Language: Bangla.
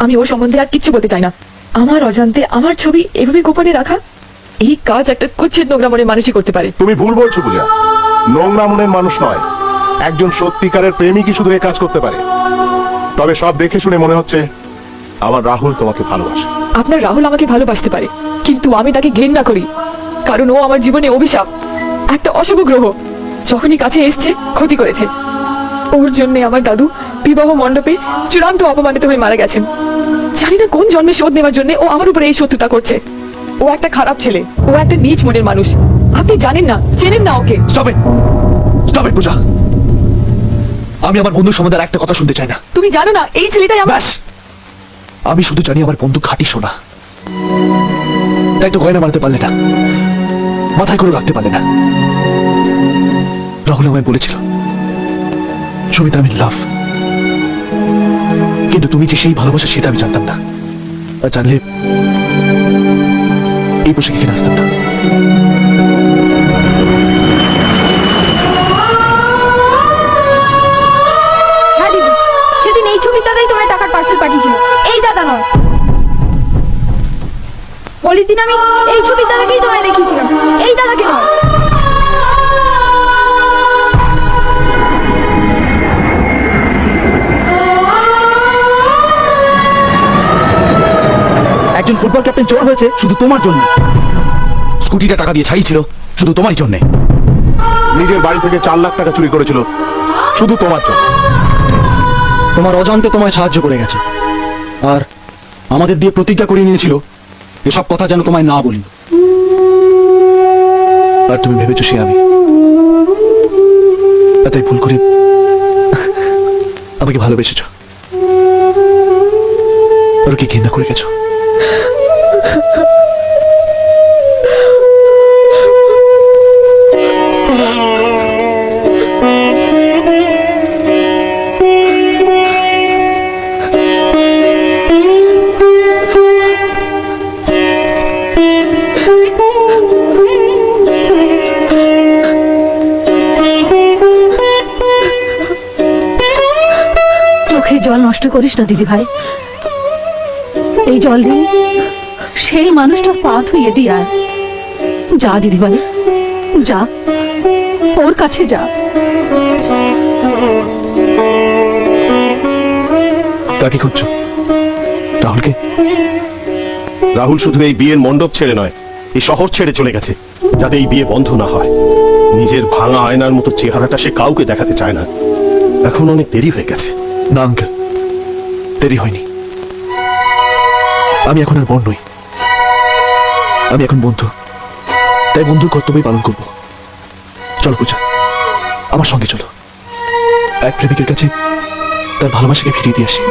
আমি ওর সম্বন্ধে আর কিচ্ছু বলতে চাই না। আমার অজান্তে আমার ছবি এভাবে গোপনে রাখা, এই কাজ একটা কুৎসিত নোংরা মনের মানুষই করতে পারে। তুমি ভুল বলছো পূজা, নোংরা মনের মানুষ নয়, একজন সত্যিকারের প্রেমিকই শুধু এই কাজ করতে পারে। তবে সব দেখে শুনে মনে হচ্ছে আমার রাহুল তোমাকে ভালোবাসে। আপনার রাহুল আমাকে ভালোবাসতে পারে, কিন্তু আমি তাকে ঘৃণা করি, কারণ ও আমার জীবনে অভিশাপ, একটা অশুভ গ্রহ। যখনই কাছে এসছে ক্ষতি করেছে। ওর জন্য আমার দাদু বিবাহ মণ্ডপে চূড়ান্ত অপমানিত হয়ে মারা গেছেন। জানি না কোন জন্মে শোধ নেওয়ার জন্য ও আমার উপরে এই শত্রুতা করছে। ও একটা খারাপ ছেলে, ও একটা নীচ মনের মানুষ। আপনি জানেন না, চেনেন না ওকে। স্টপ ইট পূজা, আমি আমার বন্ধুর সম্বন্ধে আর একটা কথা শুনতে চাই না। তুমি জানো না এই ছেলেটাই আমার। ব্যাস, আমি শুধু জানি আমার বন্ধু খাঁটি সোনা। তাই তো গয়না মারতে পারলে না, মাথায় করে রাখতে পারলে না। রাহুল আমায় বলেছিল সুমিতা আমি লাভ, কিন্তু তুমি যে সেই ভালোবাসা সেটা আমি জানতাম না। আর জানলে এই পোশাকে এখানে আসতাম না। হ্যাঁ দিদি, সেদিন এই ছবির দাদাই তোমার টাকার পার্সেল পাঠিয়েছিল, এই দাদা নয়। হোলির দিন আমি এই ছবির দাদাকেই তোমায় দেখিয়েছিলাম, এই দাদাকে নয়। একজন ফুটবল ক্যাপ্টেন চোর হয়েছে শুধু তোমার জন্য। স্কুটিটা টাকা দিয়ে ছাড়িয়েছিল শুধু তোমারই জন্য। নিজের বাড়ি থেকে 4 লাখ টাকা চুরি করেছিল শুধু তোমার জন্য। তোমার অজান্তে তোমায় সাহায্য করে গেছে, আর আমাদের দিয়ে প্রতিজ্ঞা করিয়ে নিয়েছিল এসব কথা যেন তোমায় না বলি। আর তুমি ভেবেছো সে আমি, তাই ভুল করে আমাকে ভালোবেসেছো, আর কি ঘৃণা করে গেছো। চোখে জল নষ্ট করিস না দিদি ভাই, এই জল দিয়ে সেই মানুষটার পা ধুইয়ে দিয়ে আয়। যা দিদি ভাই, যা, ওর কাছে যা। কাকে খুঁজছো? রাহুলকে? রাহুল শুধু এই বিয়ের মণ্ডপ ছেড়ে নয়, এই শহর ছেড়ে চলে গেছে, যাতে এই বিয়ে বন্ধ না হয়। নিজের ভাঙা আয়নার মতো চেহারাটা সে কাউকে দেখাতে চায় না। এখন অনেক দেরি হয়ে গেছে। না আঙ্কেল, দেরি হয়নি। আমি এখন আর বোন নই, আমি এখন বন্ধু। তাই বন্ধুর কর্তব্যই পালন করব। চলো পূজা, আমার সঙ্গে চলো। এক প্রেমিকের কাছে তার ভালোবাসাকে ফিরিয়ে দিয়ে আসি।